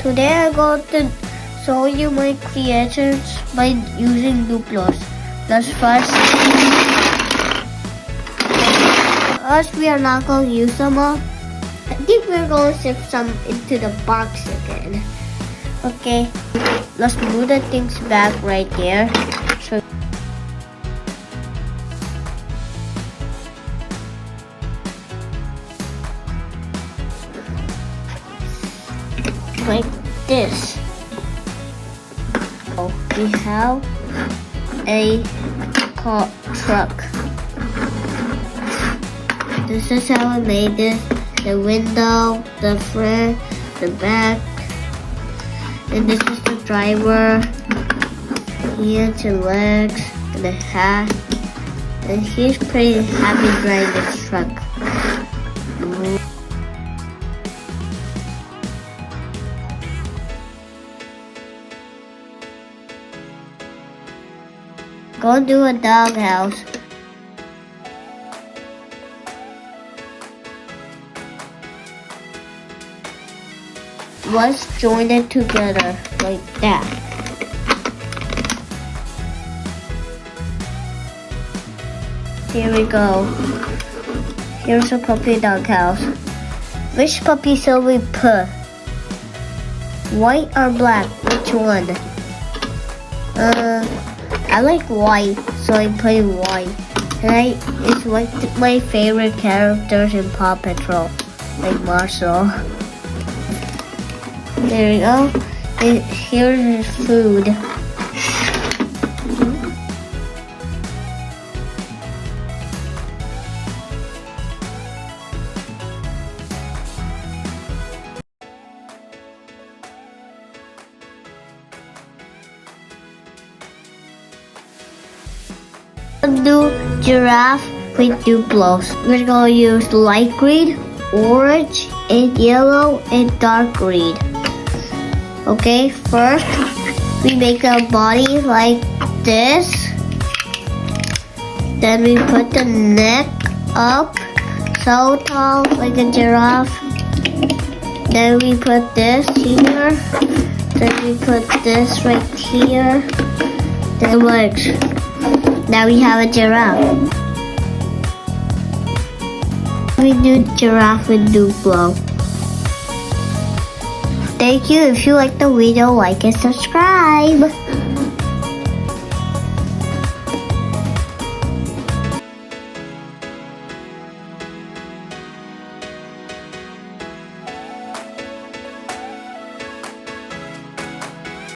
Today I'm going to show you my creations by using Duplos. First we are not going to use them all. I think we're going to shift some into the box again. Okay, let's move the things back right there. So like this. So we have a car truck. This is how I made this. The window, the front, the back, and this is the driver. Hands and legs, and the hat. And he's pretty happy driving this truck. Go do a doghouse. Let's join it together like that. Here we go. Here's a puppy doghouse. Which puppy shall we put? White or black? Which one? I like white, so I'm putting white. And it's like my favorite characters in Paw Patrol, like Marshall. There we go. And here's his food. Do giraffe with Duplos. We're going to use light green, orange, and yellow, and dark green. Okay, first we make a body like this. Then we put the neck up so tall like a giraffe. Then we put this here. Then we put this right here. Then legs. Now we have a giraffe. We do giraffe with Duplo. Thank you. If you like the video, like and subscribe.